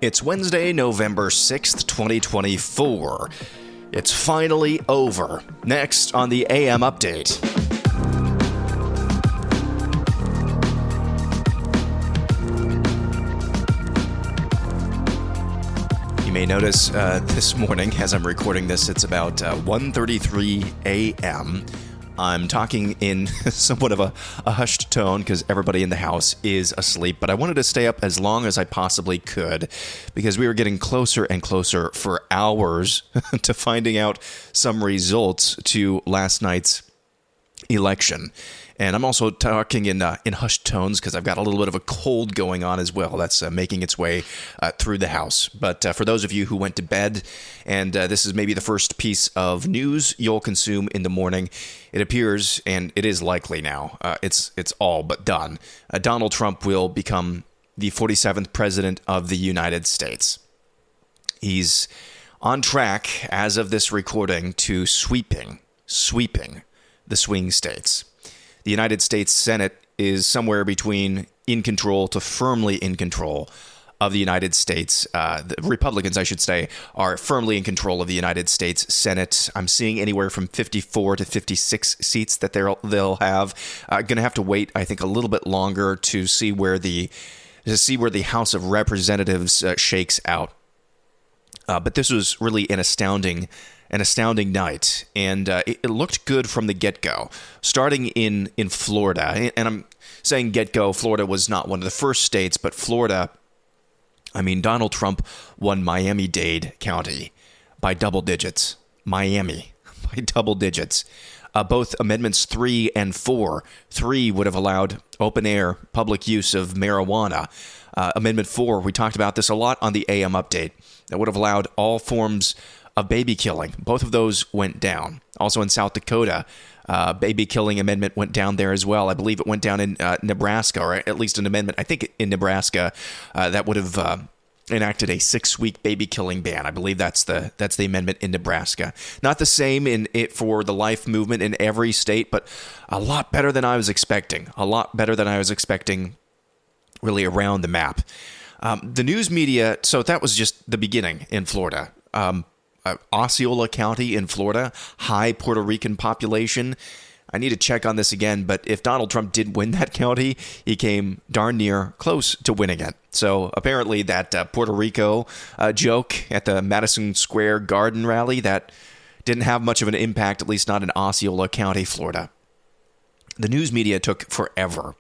It's Wednesday, November 6th, 2024. It's finally over. Next on the AM Update. You may notice this morning, as I'm recording this, it's about 1:33 a.m., I'm talking in somewhat of a hushed tone because everybody in the house is asleep, but I wanted to stay up as long as I possibly could because we were getting closer and closer for hours to finding out some results to last night's election. And I'm also talking in hushed tones because I've got a little bit of a cold going on as well. That's making its way through the house. But for those of you who went to bed, and this is maybe the first piece of news you'll consume in the morning, it appears, and it is likely now, it's all but done. Donald Trump will become the 47th president of the United States. He's on track, as of this recording, to sweeping the swing states. The United States Senate is somewhere between in control to firmly in control of the United States. The Republicans, I should say, are firmly in control of the United States Senate. I'm seeing anywhere from 54 to 56 seats that they'll have. Going to have to wait, I think, a little bit longer to see where the House of Representatives shakes out. But this was really an astounding night, and it looked good from the get-go. Starting in Florida, and I'm saying get-go, Florida was not one of the first states, but Florida, I mean, Donald Trump won Miami-Dade County by double digits. Miami by double digits. Both Amendments 3 and 4. 3 would have allowed open-air public use of marijuana. Amendment 4, we talked about this a lot on the AM Update, that would have allowed all forms of baby killing. Both of those went down. Also in South Dakota, baby killing amendment went down there as well. I believe it went down in Nebraska, or at least an amendment, I think in Nebraska, that would have enacted a 6-week baby killing ban. I believe that's the amendment in Nebraska. Not the same for the life movement in every state, but a lot better than I was expecting. Really around the map. The news media, so that was just the beginning in Florida. Osceola County in Florida, high Puerto Rican population. I need to check on this again, but if Donald Trump did win that county, he came darn near close to winning it. So apparently that Puerto Rico joke at the Madison Square Garden rally, that didn't have much of an impact, at least not in Osceola County, Florida. The news media took forever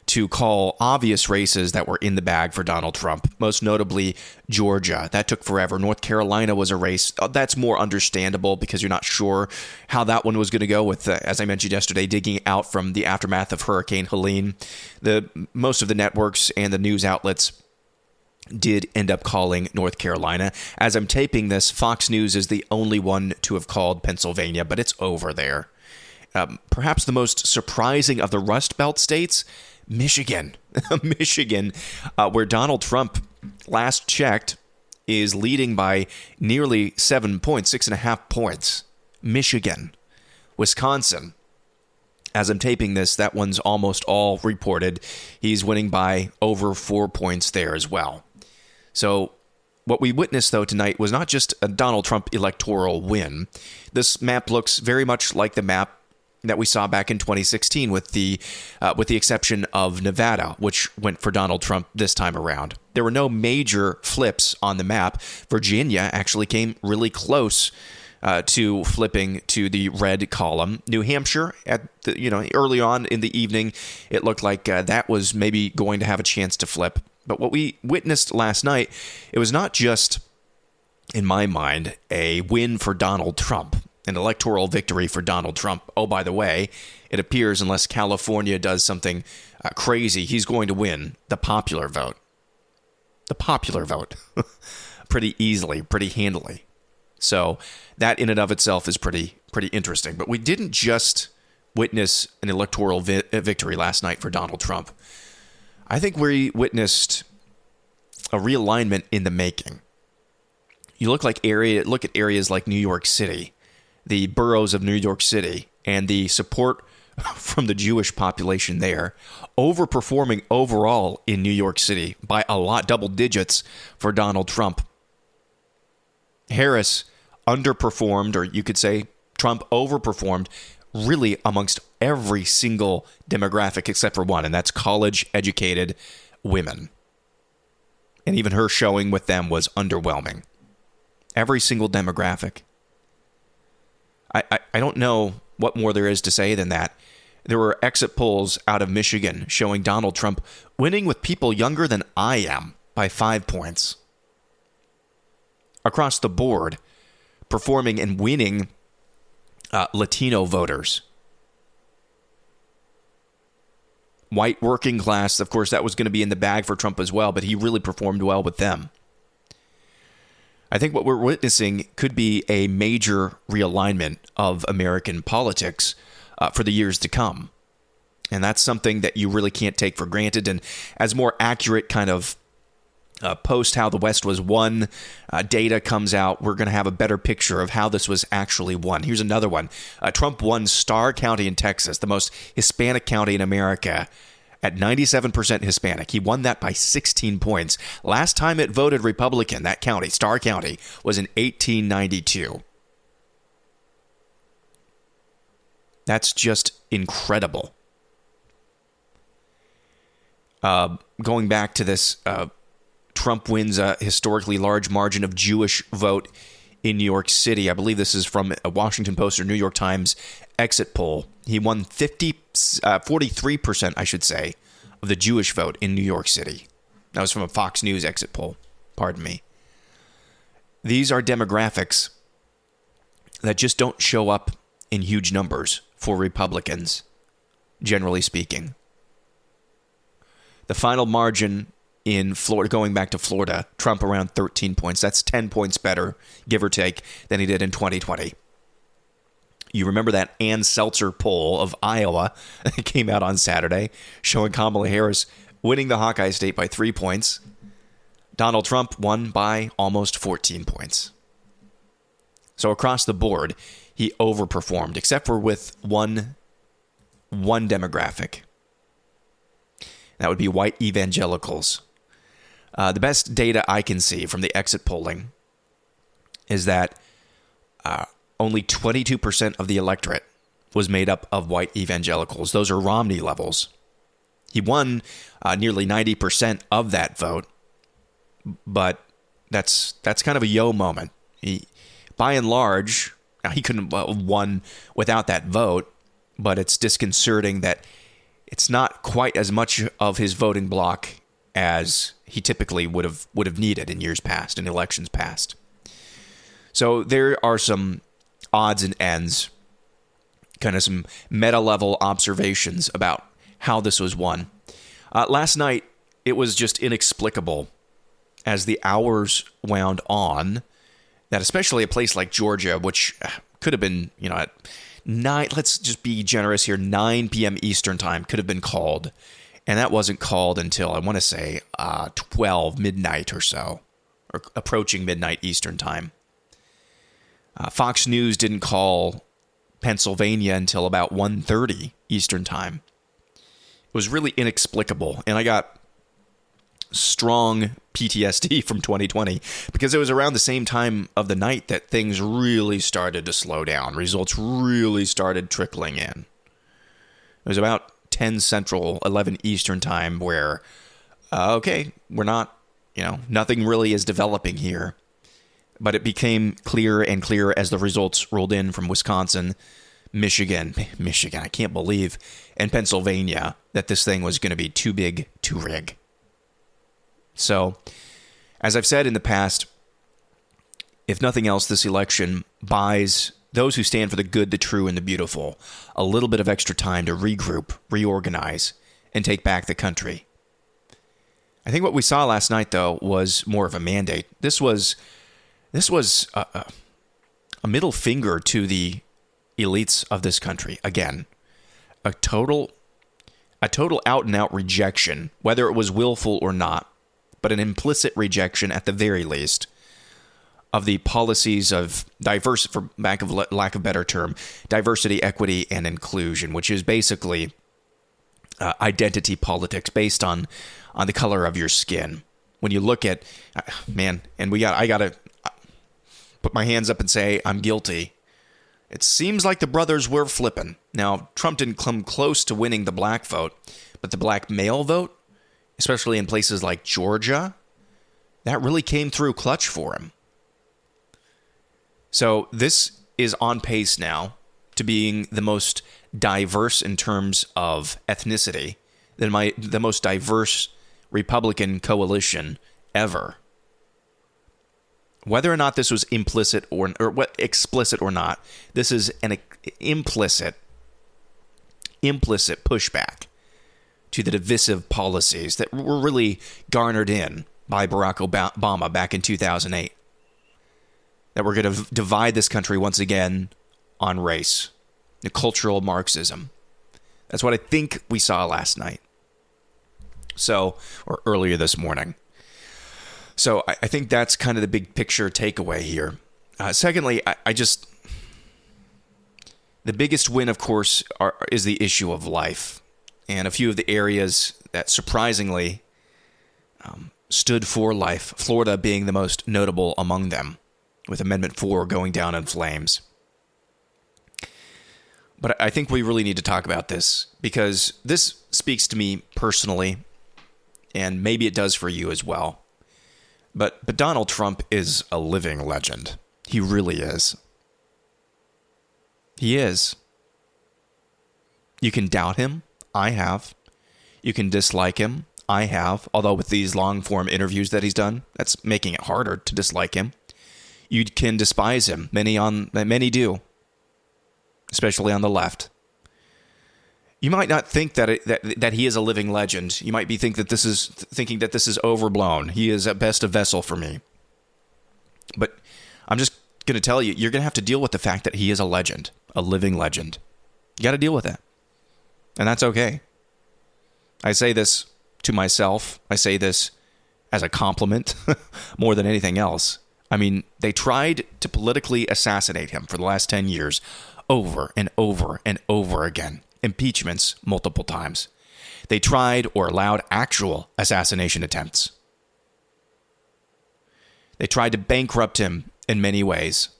to call obvious races that were in the bag for Donald Trump, most notably Georgia. That took forever. North Carolina was a race. That's more understandable because you're not sure how that one was going to go with, as I mentioned yesterday, digging out from the aftermath of Hurricane Helene. Most of the networks and the news outlets did end up calling North Carolina. As I'm taping this, Fox News is the only one to have called Pennsylvania, but it's over there. Perhaps the most surprising of the Rust Belt states, Michigan, where Donald Trump, last checked, is leading by nearly 7 points, 6.5 points. Michigan. Wisconsin. As I'm taping this, that one's almost all reported. He's winning by over 4 points there as well. So what we witnessed, though, tonight was not just a Donald Trump electoral win. This map looks very much like the map that we saw back in 2016 with the exception of Nevada, which went for Donald Trump this time around. There were no major flips on the map. Virginia actually came really close to flipping to the red column. New Hampshire, early on in the evening, it looked like that was maybe going to have a chance to flip. But what we witnessed last night, it was not just, in my mind, a win for Donald Trump. An electoral victory for Donald Trump. Oh, by the way, it appears unless California does something crazy, he's going to win the popular vote. The popular vote. Pretty easily, pretty handily. So that in and of itself is pretty interesting. But we didn't just witness an electoral victory last night for Donald Trump. I think we witnessed a realignment in the making. You look at areas like New York City, the boroughs of New York City, and the support from the Jewish population there, overperforming overall in New York City by a lot, double digits for Donald Trump. Harris underperformed, or you could say Trump overperformed, really amongst every single demographic except for one, and that's college-educated women. And even her showing with them was underwhelming. Every single demographic. I don't know what more there is to say than that. There were exit polls out of Michigan showing Donald Trump winning with people younger than I am by 5 points. Across the board, performing and winning Latino voters. White working class, of course, that was going to be in the bag for Trump as well, but he really performed well with them. I think what we're witnessing could be a major realignment of American politics for the years to come. And that's something that you really can't take for granted. And as more accurate kind of post how the West was won data comes out, we're going to have a better picture of how this was actually won. Here's another one. Trump won Starr County in Texas, the most Hispanic county in America, at 97% Hispanic. He won that by 16 points. Last time it voted Republican, that county, Starr County, was in 1892. That's just incredible. Going back to this, Trump wins a historically large margin of Jewish vote in New York City. I believe this is from a Washington Post or New York Times exit poll. He won 43%, I should say, of the Jewish vote in New York City. That was from a Fox News exit poll. Pardon me. These are demographics that just don't show up in huge numbers for Republicans, generally speaking. The final margin in Florida, going back to Florida, Trump around 13 points. That's 10 points better, give or take, than he did in 2020. You remember that Ann Seltzer poll of Iowa that came out on Saturday, showing Kamala Harris winning the Hawkeye state by 3 points. Donald Trump won by almost 14 points. So across the board, he overperformed, except for with one demographic. That would be white evangelicals. The best data I can see from the exit polling is that only 22% of the electorate was made up of white evangelicals. Those are Romney levels. He won nearly 90% of that vote, but that's kind of a yo moment. By and large, he couldn't have won without that vote, but it's disconcerting that it's not quite as much of his voting bloc as he typically would have needed in years past, in elections past. So there are some odds and ends, kind of some meta-level observations about how this was won. Last night, it was just inexplicable as the hours wound on that especially a place like Georgia, which could have been, at 9, let's just be generous here, 9 p.m. Eastern time could have been called. And that wasn't called until, I want to say, 12 midnight or so, or approaching midnight Eastern time. Fox News didn't call Pennsylvania until about 1:30 Eastern time. It was really inexplicable, and I got strong PTSD from 2020 because it was around the same time of the night that things really started to slow down. Results really started trickling in. It was about 10 Central, 11 Eastern time where, we're not, nothing really is developing here. But it became clearer and clearer as the results rolled in from Wisconsin, Michigan, I can't believe, and Pennsylvania, that this thing was going to be too big to rig. So, as I've said in the past, if nothing else, this election buys those who stand for the good, the true, and the beautiful a little bit of extra time to regroup, reorganize, and take back the country. I think what we saw last night, though, was more of a mandate. This was a middle finger to the elites of this country. Again, a total out-and-out rejection, whether it was willful or not, but an implicit rejection at the very least, of the policies of diverse, for lack of better term, diversity, equity, and inclusion, which is basically identity politics based on the color of your skin. When you look at, man, and I got to put my hands up and say I'm guilty. It seems like the brothers were flipping. Now, Trump didn't come close to winning the black vote, but the black male vote, especially in places like Georgia, that really came through clutch for him. So this is on pace now to being the most diverse in terms of ethnicity, the most diverse Republican coalition ever. Whether or not this was implicit or explicit or not, this is an implicit pushback to the divisive policies that were really garnered in by Barack Obama back in 2008. That we're going to divide this country once again on race, the cultural Marxism. That's what I think we saw last night. Or earlier this morning. So I think that's kind of the big picture takeaway here. Secondly, the biggest win, of course, is the issue of life. And a few of the areas that surprisingly stood for life, Florida being the most notable among them, with Amendment 4 going down in flames. But I think we really need to talk about this because this speaks to me personally, and maybe it does for you as well. But Donald Trump is a living legend. He really is. He is. You can doubt him. I have. You can dislike him. I have. Although with these long-form interviews that he's done, that's making it harder to dislike him. You can despise him. Many do. Especially on the left. You might not think that he is a living legend. You might be thinking that this is overblown. He is at best a vessel for me. But I'm just going to tell you, you're going to have to deal with the fact that he is a legend, a living legend. You got to deal with that. And that's okay. I say this to myself. I say this as a compliment more than anything else. I mean, they tried to politically assassinate him for the last 10 years over and over and over again. Impeachments multiple times. They tried or allowed actual assassination attempts. They tried to bankrupt him in many ways.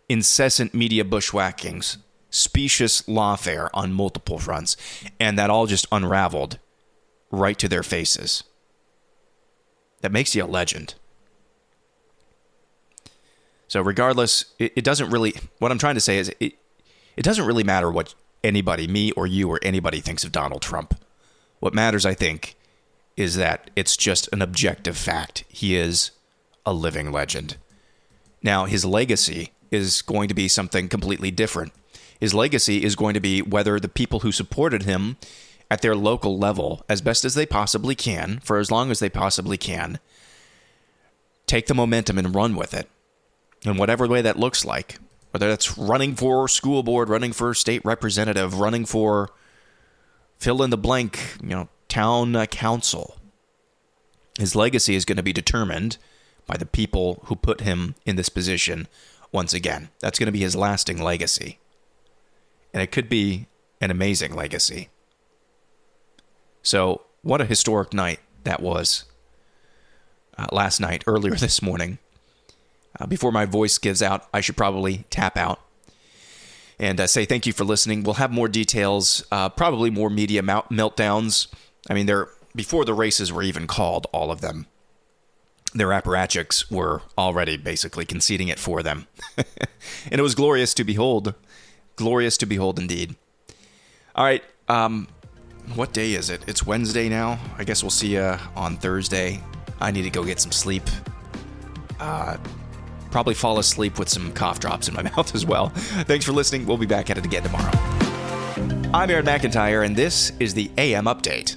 Incessant media bushwhackings, specious lawfare on multiple fronts, and that all just unraveled right to their faces. That makes you a legend. So regardless, it doesn't really, what I'm trying to say is it doesn't really matter what anybody, me or you or anybody thinks of Donald Trump. What matters, I think, is that it's just an objective fact. He is a living legend. Now, his legacy is going to be something completely different. His legacy is going to be whether the people who supported him at their local level, as best as they possibly can, for as long as they possibly can, take the momentum and run with it. In whatever way that looks like. Whether that's running for school board, running for state representative, running for fill in the blank, town council. His legacy is going to be determined by the people who put him in this position once again. That's going to be his lasting legacy. And it could be an amazing legacy. So, what a historic night that was last night, earlier this morning. Before my voice gives out, I should probably tap out and say thank you for listening. We'll have more details, probably more media meltdowns. I mean, before the races were even called, all of them, their apparatchiks were already basically conceding it for them. And it was glorious to behold. Glorious to behold indeed. All right, what day is it? It's Wednesday now. I guess we'll see you on Thursday. I need to go get some sleep. Probably fall asleep with some cough drops in my mouth as well. Thanks for listening. We'll be back at it again tomorrow. I'm Aaron McIntyre, and this is the AM Update.